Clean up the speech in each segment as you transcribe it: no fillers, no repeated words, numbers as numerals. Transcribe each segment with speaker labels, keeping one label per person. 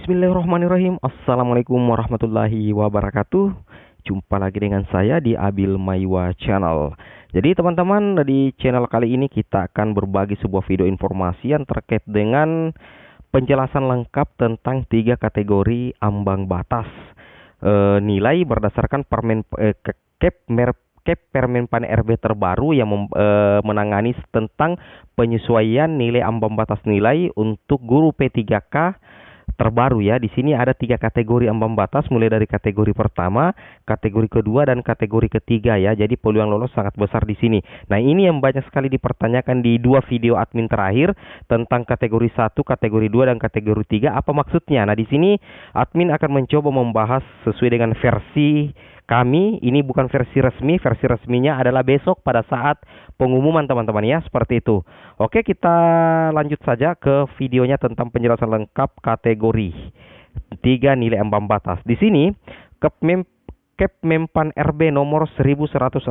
Speaker 1: Bismillahirrahmanirrahim. Assalamualaikum warahmatullahi wabarakatuh. Jumpa lagi dengan saya di Abil Maiwa Channel. Jadi teman-teman, di channel kali ini kita akan berbagi sebuah video informasi yang terkait dengan penjelasan lengkap tentang 3 kategori ambang batas nilai berdasarkan Permenpan RB terbaru yang menangani tentang penyesuaian nilai ambang batas nilai untuk guru P3K terbaru ya. Di sini ada 3 kategori ambang batas, mulai dari kategori pertama, kategori kedua, dan kategori ketiga ya. Jadi peluang lolos sangat besar di sini. Nah, ini yang banyak sekali dipertanyakan di 2 video admin terakhir tentang kategori 1, kategori 2, dan kategori 3. Apa maksudnya? Nah, di sini admin akan mencoba membahas sesuai dengan versi kami. Ini bukan versi resmi. Versi resminya adalah besok pada saat pengumuman teman-teman ya, seperti itu. Oke, kita lanjut saja ke videonya tentang penjelasan lengkap kategori 3 nilai ambang batas. Di sini Kepmenpan RB nomor 1169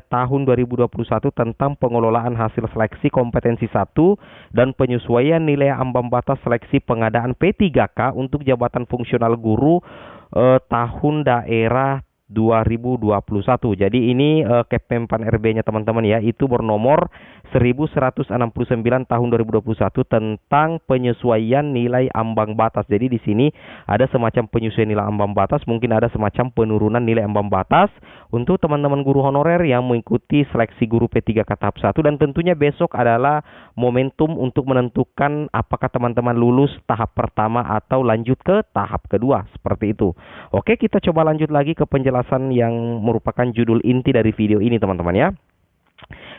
Speaker 1: tahun 2021 tentang pengelolaan hasil seleksi kompetensi 1 dan penyesuaian nilai ambang batas seleksi pengadaan P3K untuk jabatan fungsional guru tahun daerah 2021. Jadi ini Kepmenpan RB-nya teman-teman ya, itu bernomor 1169 tahun 2021 tentang penyesuaian nilai ambang batas. Jadi di sini ada semacam penyesuaian nilai ambang batas, mungkin ada semacam penurunan nilai ambang batas untuk teman-teman guru honorer yang mengikuti seleksi guru P3K tahap 1, dan tentunya besok adalah momentum untuk menentukan apakah teman-teman lulus tahap pertama atau lanjut ke tahap kedua, seperti itu. Oke, kita coba lanjut lagi ke penjelasan yang merupakan judul inti dari video ini teman-teman ya.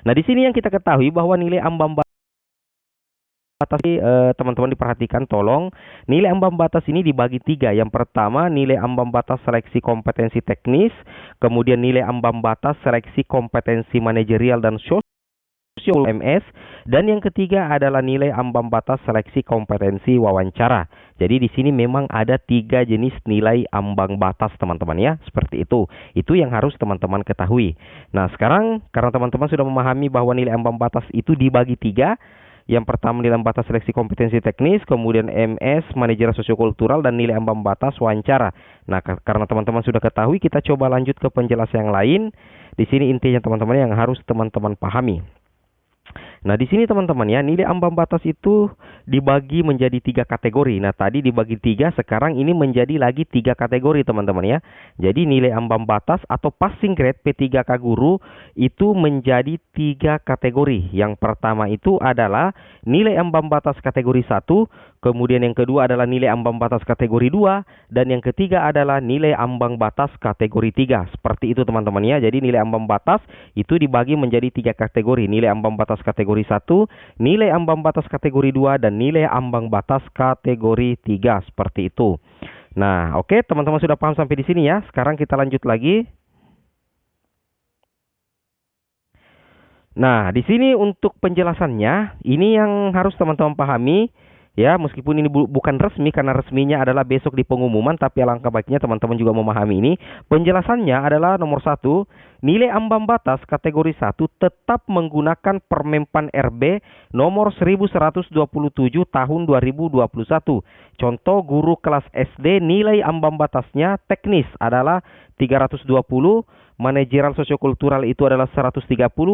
Speaker 1: Nah, di sini yang kita ketahui bahwa nilai ambang batas teman-teman diperhatikan tolong. Nilai ambang batas ini dibagi 3. Yang pertama, nilai ambang batas seleksi kompetensi teknis, kemudian nilai ambang batas seleksi kompetensi manajerial dan sosial MS, dan yang ketiga adalah nilai ambang batas seleksi kompetensi wawancara. Jadi di sini memang ada 3 jenis nilai ambang batas teman-teman ya, seperti itu. Itu yang harus teman-teman ketahui. Nah, sekarang karena teman-teman sudah memahami bahwa nilai ambang batas itu dibagi 3. Yang pertama nilai ambang batas seleksi kompetensi teknis, kemudian MS manajerial sosiokultural, dan nilai ambang batas wawancara. Nah, karena teman-teman sudah ketahui, kita coba lanjut ke penjelasan yang lain. Di sini intinya teman-teman yang harus teman-teman pahami. Nah, di sini teman-teman ya, nilai ambang batas itu dibagi menjadi 3 kategori. Nah, tadi dibagi 3, sekarang ini menjadi lagi 3 kategori teman-teman ya. Jadi nilai ambang batas atau passing grade P3K guru itu menjadi 3 kategori. Yang pertama itu adalah nilai ambang batas kategori 1, kemudian yang kedua adalah nilai ambang batas kategori 2, dan yang ketiga adalah nilai ambang batas kategori 3. Seperti itu teman-teman ya. Jadi nilai ambang batas itu dibagi menjadi 3 kategori. Nilai ambang batas kategori 1, nilai ambang batas kategori 2, dan nilai ambang batas kategori 3, seperti itu. Nah, oke, teman-teman sudah paham sampai di sini ya. Sekarang kita lanjut lagi. Nah, di sini untuk penjelasannya, ini yang harus teman-teman pahami ya, meskipun ini bukan resmi, karena resminya adalah besok di pengumuman, tapi alangkah baiknya teman-teman juga memahami ini. Penjelasannya adalah nomor 1, nilai ambang batas kategori 1 tetap menggunakan Permenpan RB nomor 1127 tahun 2021. Contoh guru kelas SD nilai ambang batasnya teknis adalah 320, manajerial sosiokultural itu adalah 130,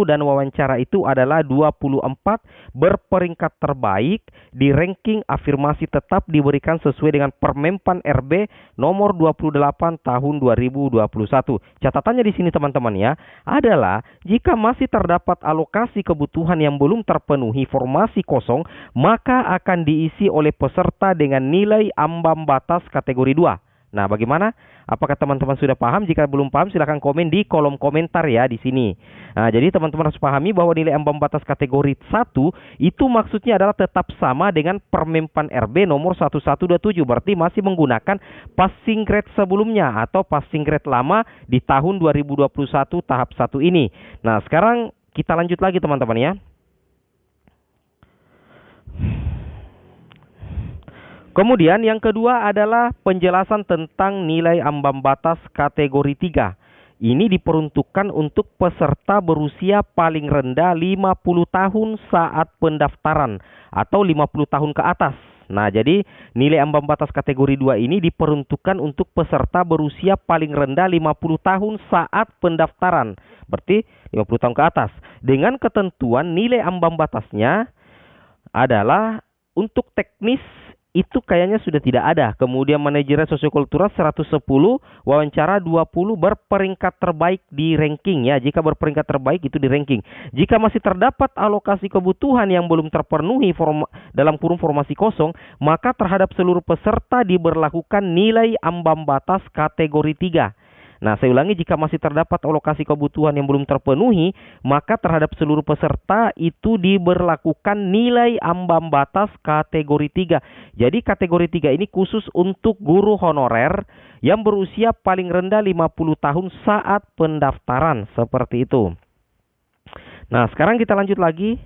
Speaker 1: dan wawancara itu adalah 24. Berperingkat terbaik di ranking afirmasi tetap diberikan sesuai dengan Permenpan RB nomor 28 tahun 2021. Catatannya di sini teman-teman ya, adalah jika masih terdapat alokasi kebutuhan yang belum terpenuhi formasi kosong, maka akan diisi oleh peserta dengan nilai ambang batas kategori 2. Nah, bagaimana? Apakah teman-teman sudah paham? Jika belum paham, silahkan komen di kolom komentar ya di sini. Nah, jadi teman-teman harus pahami bahwa nilai ambang batas kategori 1 itu maksudnya adalah tetap sama dengan Permenpan RB nomor 1127. Berarti masih menggunakan passing grade sebelumnya atau passing grade lama di tahun 2021 tahap 1 ini. Nah, sekarang kita lanjut lagi teman-teman ya. Kemudian yang kedua adalah penjelasan tentang nilai ambang batas kategori 3. Ini diperuntukkan untuk peserta berusia paling rendah 50 tahun saat pendaftaran atau 50 tahun ke atas. Nah, jadi nilai ambang batas kategori 2 ini diperuntukkan untuk peserta berusia paling rendah 50 tahun saat pendaftaran. Berarti 50 tahun ke atas. Dengan ketentuan nilai ambang batasnya adalah untuk teknis itu kayaknya sudah tidak ada. Kemudian manajerial sosiokultural 110, wawancara 20, berperingkat terbaik di ranking ya. Jika berperingkat terbaik itu di ranking. Jika masih terdapat alokasi kebutuhan yang belum terpenuhi dalam kurun formasi kosong, maka terhadap seluruh peserta diberlakukan nilai ambang batas kategori 3. Nah, saya ulangi, jika masih terdapat alokasi kebutuhan yang belum terpenuhi, maka terhadap seluruh peserta itu diberlakukan nilai ambang batas kategori 3. Jadi kategori 3 ini khusus untuk guru honorer yang berusia paling rendah 50 tahun saat pendaftaran, seperti itu. Nah, sekarang kita lanjut lagi.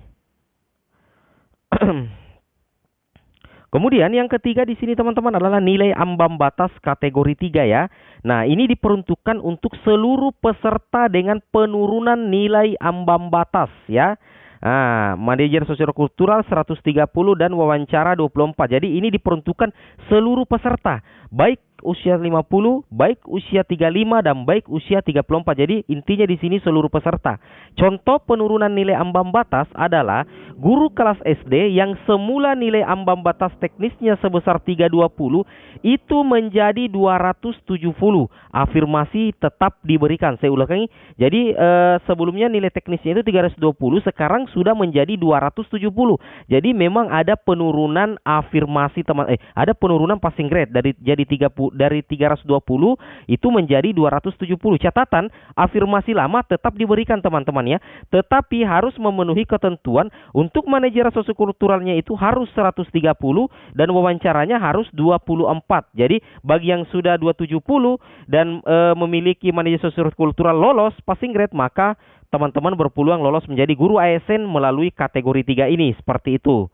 Speaker 1: Kemudian yang ketiga di sini teman-teman adalah nilai ambang batas kategori 3 ya. Nah, ini diperuntukkan untuk seluruh peserta dengan penurunan nilai ambang batas ya. Nah, manajer sosiokultural 130 dan wawancara 24. Jadi ini diperuntukkan seluruh peserta, baik usia 50, baik usia 35 dan baik usia 34. Jadi intinya di sini seluruh peserta. Contoh penurunan nilai ambang batas adalah guru kelas SD yang semula nilai ambang batas teknisnya sebesar 320 itu menjadi 270. Afirmasi tetap diberikan. Saya ulangi. Jadi sebelumnya nilai teknisnya itu 320, sekarang sudah menjadi 270. Jadi memang ada penurunan afirmasi ada penurunan passing grade dari 320 itu menjadi 270. Catatan, afirmasi lama tetap diberikan teman-teman ya. Tetapi harus memenuhi ketentuan untuk manajer sosiokulturalnya itu harus 130 dan wawancaranya harus 24. Jadi bagi yang sudah 270 dan memiliki manajer sosiokultural lolos passing grade, maka teman-teman berpeluang lolos menjadi guru ASN melalui kategori 3 ini, seperti itu.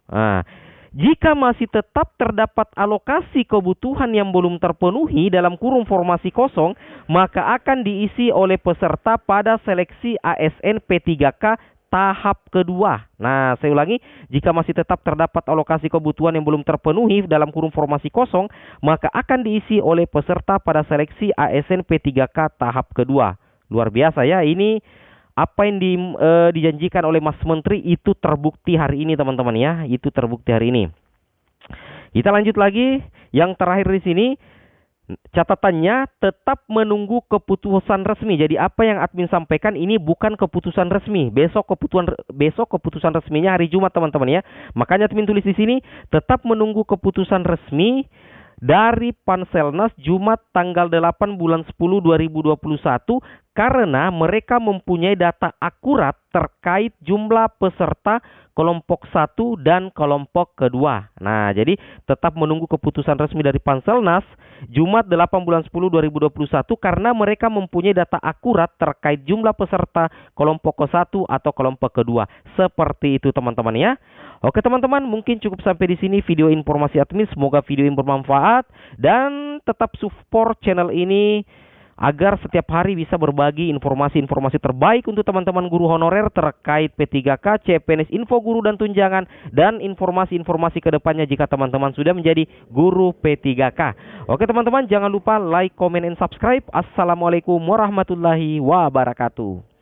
Speaker 1: Nah, jika masih tetap terdapat alokasi kebutuhan yang belum terpenuhi dalam kurun formasi kosong, maka akan diisi oleh peserta pada seleksi ASN P3K tahap kedua. Nah, saya ulangi, jika masih tetap terdapat alokasi kebutuhan yang belum terpenuhi dalam kurun formasi kosong, maka akan diisi oleh peserta pada seleksi ASN P3K tahap kedua. Luar biasa ya, ini apa yang dijanjikan oleh Mas Menteri itu terbukti hari ini teman-teman ya, itu terbukti hari ini. Kita lanjut lagi, yang terakhir di sini catatannya tetap menunggu keputusan resmi. Jadi apa yang admin sampaikan ini bukan keputusan resmi. Besok keputusan resminya hari Jumat teman-teman ya. Makanya admin tulis di sini tetap menunggu keputusan resmi dari Panselnas Jumat tanggal 8 bulan 10 2021 karena mereka mempunyai data akurat terkait jumlah peserta kelompok 1 dan kelompok kedua. Nah, jadi tetap menunggu keputusan resmi dari Panselnas Jumat 8 bulan 10 2021 karena mereka mempunyai data akurat terkait jumlah peserta kelompok ke-1 atau kelompok kedua. Seperti itu teman-teman ya. Oke teman-teman, mungkin cukup sampai di sini video informasi admin. Semoga video ini bermanfaat dan tetap support channel ini agar setiap hari bisa berbagi informasi-informasi terbaik untuk teman-teman guru honorer terkait P3K, CPNS, info guru dan tunjangan, dan informasi-informasi ke depannya jika teman-teman sudah menjadi guru P3K. Oke teman-teman, jangan lupa like, comment, and subscribe. Assalamualaikum warahmatullahi wabarakatuh.